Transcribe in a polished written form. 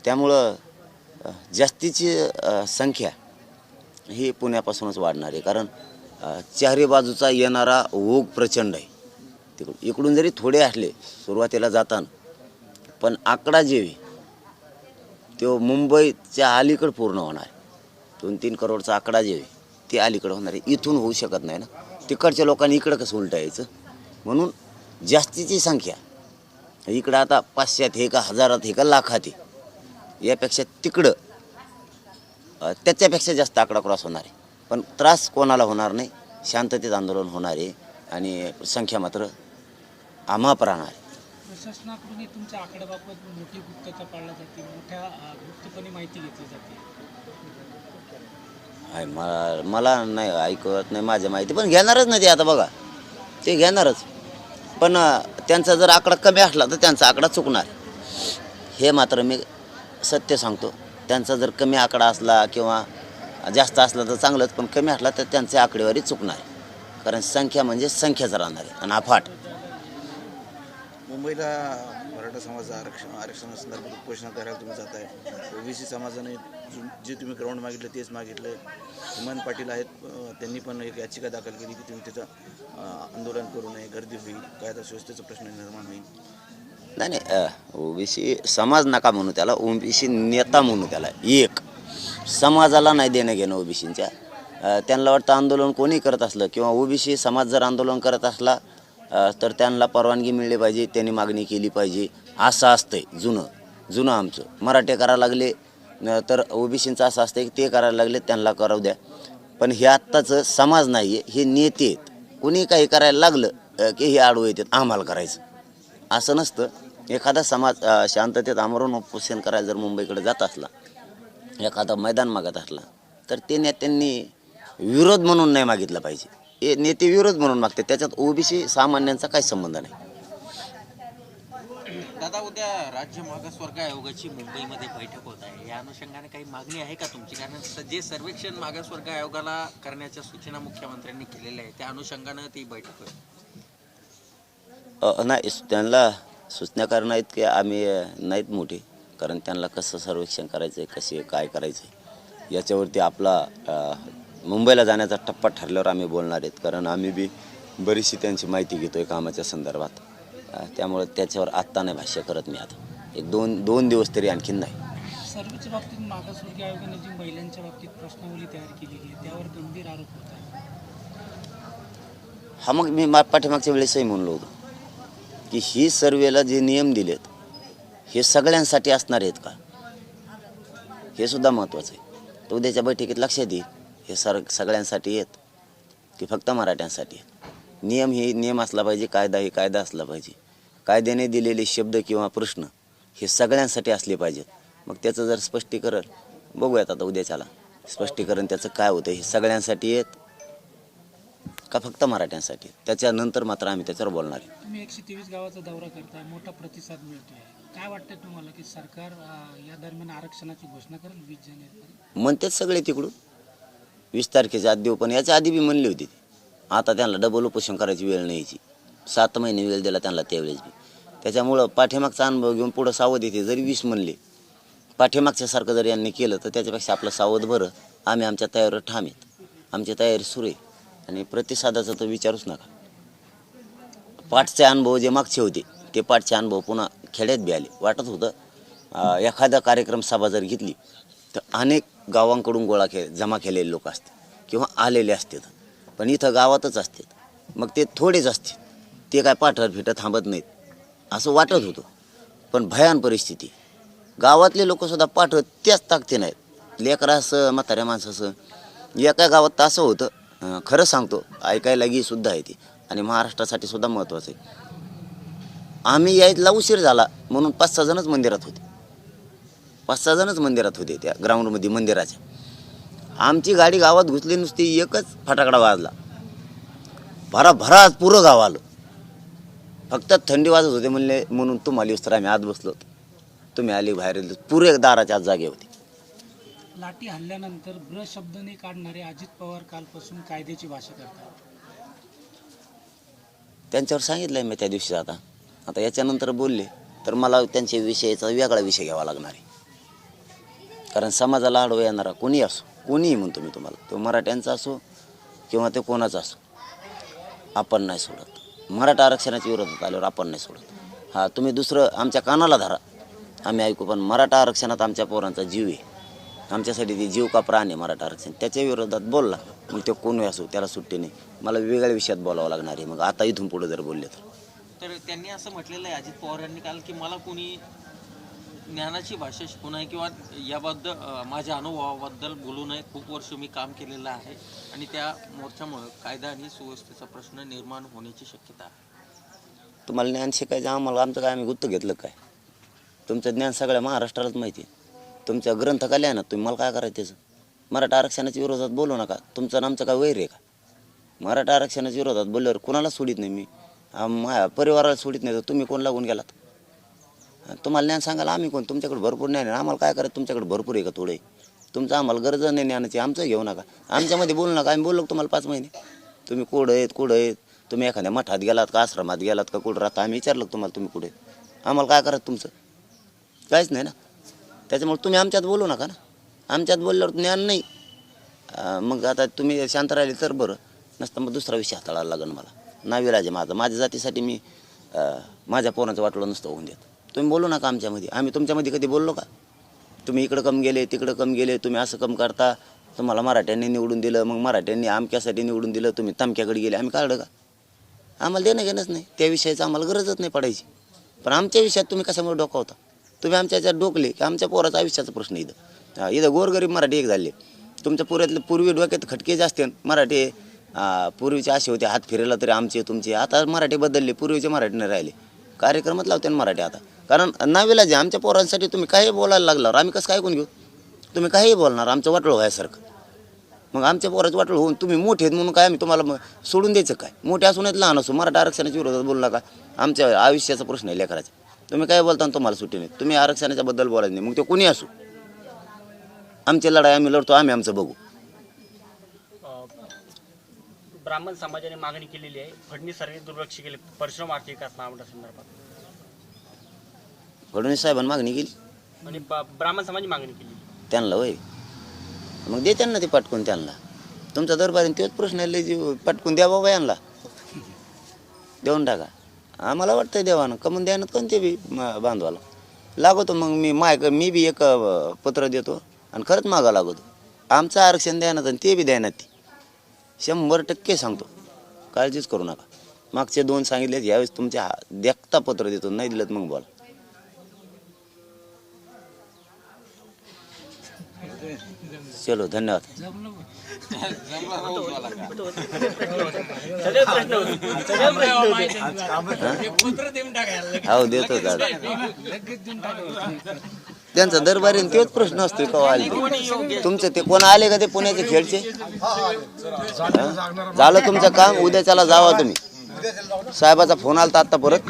त्यामुळं जास्तीची संख्या ही पुण्यापासूनच वाढणार आहे. कारण चारी बाजूचा येणारा ओघ प्रचंड आहे. इकडून जरी थोडे असले सुरुवातीला जाताना, पण आकडा जे आहे तो मुंबईच्या अलीकडे पूर्ण होणार आहे. 2-3 करोडचा आकडा जे आहे ते अलीकडे होणार आहे. इथून होऊ शकत नाही ना. तिकडच्या लोकांनी इकडं कसं उलटं यायचं. म्हणून जास्तीची संख्या इकडं आता 500 हे का 1000 हे का लाखात आहे, यापेक्षा तिकडं त्याच्यापेक्षा जास्त आकडा क्रॉस होणार आहे. पण त्रास कोणाला होणार नाही. शांततेत आंदोलन होणार आहे आणि संख्या मात्र अमाप राहणार आहे. प्रशासनाकडून तुमच्या आकड्याबाबत मोठी गुप्तता पाळली जाते, मोठ्या गुप्तपणे माहिती घेतली जाते. मला नाही ऐकत नाही माझ्या माहिती, पण घेणारच नाही ते. आता बघा ते घेणारच, पण त्यांचा जर आकडा कमी असला तर त्यांचा आकडा चुकणार. हे मात्र मी सत्य सांगतो. त्यांचा जर कमी आकडा असला किंवा जास्त असला तर चांगलंच, पण कमी असला तर त्यांची आकडेवारी चुकणार. कारण संख्या म्हणजे संख्याच राहणार आहे आणि अफाट. मुंबईला मराठा समाज आरक्षणासंदर्भात उपोषण करायला तुम्ही जात आहे. ओबीसी समाजाने जे तुम्ही ग्राउंड मागितलं तेच मागितलं. हेमंत पाटील आहेत, त्यांनी पण एक याचिका दाखल केली की तुम्ही तिथं आंदोलन करू नये, गर्दी होईल, कायदा सुव्यवस्थेचा प्रश्न निर्माण होईल. नाही, ओबीसी समाज नका म्हणू त्याला, ओबीसी नेता म्हणू त्याला. एक समाजाला नाही देणं घेणं ओबीसींच्या. त्यांना वाटतं आंदोलन कोणी करत असलं किंवा ओबीसी समाज जर आंदोलन करत असला तर त्यांना परवानगी मिळली पाहिजे, त्यांनी मागणी केली पाहिजे. असं असतंय जुनं आमचं. मराठे करायला लागले तर ओबीसींचं असं असतं की ते करायला लागले त्यांना करावं द्या. पण हे आत्ताचं समाज नाही आहे, हे नेते आहेत. कुणी काही करायला लागलं की हे आडवं येतात आम्हाला करायचं. असं नसतं. एखादा समाज शांततेत आमरून उपोषण करायला जर मुंबईकडे जात असला, एखादा मैदान मागत असला, तर ते नेत्यांनी विरोध म्हणून नाही मागितलं पाहिजे. हे नेते विरोध म्हणून मागते, त्याच्यात ओबीसी सामान्यांचा काही संबंध नाही. दादा, उद्या राज्य मागासवर्ग आयोगाची मुंबईमध्ये बैठक होत आहे. या अनुषंगाने काही मागणी आहे का तुमची? कारण जे सर्वेक्षण मागासवर्ग आयोगाला करण्याच्या सूचना मुख्यमंत्र्यांनी केलेल्या आहेत त्या अनुषंगानं ती बैठक होईल. नाही, त्यांना सूचना करणं आहेत की आम्ही नाहीत मोठे. कारण त्यांना कसं सर्वेक्षण करायचं आहे, कसे काय करायचं आहे याच्यावरती आपला मुंबईला जाण्याचा टप्पा ठरल्यावर आम्ही बोलणार आहेत. कारण आम्ही बी बरीचशी त्यांची माहिती घेतो आहे कामाच्या संदर्भात. त्यामुळे त्याच्यावर आत्ता नाही भाष्य करत मी. आता एक दोन दिवस तरी आणखीन नाही. सर्वेच्या बाबतीत मागासवर्गीय आयोगाने जी महिलांच्या बाबतीत प्रश्नावली तयार केलेली आहे त्यावर गंभीर आरोप होत आहे. हा, मग मी पाठीमागच्या वेळेसही म्हणलो होतो की ही सर्वेला जे नियम दिलेत हे सगळ्यांसाठी असणार आहेत का, हे सुद्धा महत्त्वाचं आहे. तर उद्याच्या बैठकीत लक्षात येईल हे सगळ्यांसाठी आहेत की फक्त मराठ्यांसाठी आहेत. नियम ही नियम असला पाहिजे, कायदा ही कायदा असला पाहिजे. कायद्याने दिलेले शब्द किंवा प्रश्न हे सगळ्यांसाठी असले पाहिजेत. मग त्याचं जर स्पष्टीकरण बघूयात आता उद्याच्याला. स्पष्टीकरण त्याचं काय होतं, हे सगळ्यांसाठी आहेत का फक्त मराठ्यांसाठी. त्याच्यानंतर मात्र आम्ही त्याच्यावर बोलणार आहे. तुम्ही 123 गावाचा दौरा करताय, मोठा प्रतिसाद मिळतोय. काय वाटतंय तुम्हाला की सरकार या दरम्यान आरक्षणाची घोषणा करेल 20 जानेवारी? म्हणतेच सगळे तिकडून 20 तारखेच्या आधी देऊ, पण याच्या आधी बी म्हणली होती. आता त्यांना डबल उपोषण करायची वेळ न्यायची. 7 महिने वेळ दिला त्यांना त्यावेळेस बी. त्याच्यामुळं पाठीमागचा अनुभव घेऊन पुढं सावध येते. जरी 20 म्हणले पाठीमागच्यासारखं जर यांनी केलं तर त्याच्यापेक्षा आपलं सावध बरं. आम्ही आमच्या तयारीवर ठाम आहेत. आमची तयारी सुरू आहे आणि प्रतिसादाचा तर विचारूच नका. पाठचे अनुभव जे मागचे होते ते पाठचे अनुभव पुन्हा खेड्यात बी आले. वाटत होतं एखादा कार्यक्रम सभा जर घेतली तर अनेक गावांकडून जमा केलेले लोक असतात किंवा आलेले असतात, पण इथं गावातच असतात. मग ते थोडेच असतात, ते काय पाठर फिटत थांबत नाहीत असं वाटत होतं. पण भयान परिस्थिती. गावातले लोकसुद्धा पाठवत त्याच ताकदीने नाहीत. लेकरं असं म्हाताऱ्या माणसाचं. एका गावात तर असं होतं, खरं सांगतो, ऐकायला गी सुद्धा आहे ती आणि महाराष्ट्रासाठी सुद्धा महत्त्वाचं आहे. आम्ही यायला उशीर झाला म्हणून 5-6 जणच मंदिरात होते. 5-6 जणच मंदिरात होते त्या ग्राउंडमध्ये मंदिराच्या. आमची गाडी गावात घुसली, नुसती एकच फटाकडा वाजला, भराभरात पुरं गाव आलं. फक्त थंडी वाजत होते म्हणले म्हणून तुम्हाला येऊस तर आम्ही आत बसलो. तुम्ही आले बाहेर, पुरे दाराच्या आत जागे होते. लाठी हल्ल्यानंतर ब्र शब्दने काढणारे अजित पवार कालपासून कायद्याची भाषा करतात. त्यांच्यावर सांगितलंय मी त्या दिवशी. आता याच्यानंतर बोलले तर मला त्यांच्या विषयाचा वेगळा विषय घ्यावा लागणार आहे. कारण समाजाला आडवा येणारा कोणी असो, कोणीही म्हणतो मी तुम्हाला, तो मराठ्यांचा असो किंवा ते कोणाचा असो, आपण नाही सोडत. मराठा आरक्षणाच्या विरोधात आल्यावर आपण नाही सोडत. हा तुम्ही दुसरं आमच्या कानाला धरा, आम्ही ऐकू, पण मराठा आरक्षणात आमच्या पोरांचा जीव आहे, आमच्यासाठी ते जीव का प्राण आहे मराठा आरक्षण. त्याच्या विरोधात बोलला मग ते कोणी असो, त्याला सुट्टी नाही. मला वेगळ्या विषयात बोलावं लागणार आहे मग आता इथून पुढे जर बोलले तर त्यांनी असं म्हटलेलं आहे अजित पवार यांनी काल की मला कोणी ज्ञानाची भाषा शिकू नये किंवा याबद्दल माझ्या अनुभवाबद्दल बोलू नये. खूप वर्ष मी काम केलेलं आहे आणि त्या मोर्चामुळे कायदा आणि सुव्यवस्थेचा प्रश्न निर्माण होण्याची शक्यता आहे. तुम्हाला ज्ञान शिकायचं आम्हाला, आमचं काय आम्ही गुत्त घेतलं काय? तुमचं ज्ञान सगळ्या महाराष्ट्रालाच माहिती आहे. तुमच्या ग्रंथ काय लिहा ना तुम्ही, मला काय करायचं त्याचं? मराठा आरक्षणाच्या विरोधात बोलू नका. तुमचं आणि आमचं काय वैर आहे का? मराठा आरक्षणाच्या विरोधात बोलल्यावर कुणाला सोडित नाही मी, माझ्या परिवाराला सोडित नाही. तर तुम्ही कोण लागून गेलात? तुम्हाला ज्ञान सांगायला आम्ही कोण? तुमच्याकडे भरपूर ज्ञान आहे, आम्हाला काय करायचं? तुमच्याकडे भरपूर आहे का थोडे? तुमचं आम्हाला गरज नाही ज्ञानाची, आमचं घेऊ नका. आमच्यामध्ये बोलू नका. आम्ही बोललो तुम्हाला 5 महिने तुम्ही कुठं आहेत, तुम्ही एखाद्या मठात गेलात का, आश्रमात गेलात का, कुठं राहता? आम्ही विचारलं तुम्हाला तुम्ही कुठे? आम्हाला काय करायचं तुमचं? काहीच नाही ना. त्याच्यामुळे तुम्ही आमच्यात बोलू नका ना. आमच्यात बोलल्यावर ज्ञान नाही. मग आता तुम्ही शांत राहिले तर बरं, नसतं मग दुसरा विषय हाताळायला लागेल मला. नाविलाज आहे माझा, माझ्या जातीसाठी मी माझ्या पोरांचं वाटलं नसतं होऊन देत. तुम्ही बोलू नका आमच्यामध्ये. आम्ही तुमच्यामध्ये कधी बोललो का? तुम्ही इकडं कम गेले, तिकडं कम गेले, तुम्ही असं कम करता, तुम्हाला मराठ्यांनी निवडून दिलं, मग मराठ्यांनी आमक्यासाठी निवडून दिलं, तुम्ही तमक्याकडे गेले, आम्ही काढलं का? आम्हाला देणं घेणंच नाही त्या विषयाचं, आम्हाला गरजच नाही पडायची. पण आमच्या विषयात तुम्ही कशामुळे डोकावता? तुम्ही आमच्या याच्यात डोकले की आमच्या पोराचा आयुष्याचा प्रश्न इथं गोरगरीब मराठी एक झाले. तुमच्या पुऱ्यातले पूर्वी डोक्यात खटके जास्त मराठी पूर्वीचे असे होते, हात फिरायला तरी आमचे तुमचे. आता मराठी बदलले, पूर्वीचे मराठी नाही राहिले. कार्यक्रमात लावते ना मराठी आता, कारण नावेला जे आमच्या पोरांसाठी तुम्ही काही बोलायला लागल्यावर आम्ही कसं काय ऐकून घेऊ? तुम्ही काही बोलणार आमचं वाटलं व्हायसारखं. मग आमच्या पोराचं वाटलं होऊन तुम्ही मोठे आहेत म्हणून काय आम्ही तुम्हाला सोडून द्यायचं काय? मोठे असून आहेत लहान असो, मराठा आरक्षणाच्या विरोधात बोलू नका. आमच्या आयुष्याचा प्रश्न आहे लेकराचा. तुम्ही काय बोलता तुम्हाला सुट्टी नाही. तुम्ही आरक्षणाच्या बद्दल बोलायचं नाही, मग ते कोणी असो. आमची लढाई आम्ही लढतो, आम्ही आमचं बघू. ब्राह्मण समाजाने मागणी केलेली आहे, फडणवीस सरकारने दुर्लक्ष केले परशुराम आर्थिक विकास महामंडळासंदर्भात. फडणवीस साहेबांनी मागणी केली म्हणजे ब्राह्मण समाजाने मागणी केली त्यांना, वय मग दे त्यांना ते पटकून. त्यांना तुमचा दरबारीने तोच प्रश्न आहे, जे पटकून द्या बाबा यांना, देऊन टाका. आम्हाला वाटतंय देवानं कमून द्यानं कोणते बी बांधवाला लागवतो. मग मी बी एक पत्र देतो आणि खरंच मागा लागवतो. आमचं आरक्षण द्यानात आणि ते बी द्यानात, ती 100% सांगतो. काळजीच करू नका. मागचे 2 सांगितलेत, यावेळेस तुमच्या देखता पत्र देतो, नाही दिलं मग बोला. चलो धन्यवाद. हो देतो दादा. त्यांचा दरबारीने तोच प्रश्न असतो का आले तुमचं ते कोण आले का ते पुण्याचे खेळचे? झालं तुमचं काम, उद्या चला जावा तुम्ही. साहेबाचा फोन आला आता परत.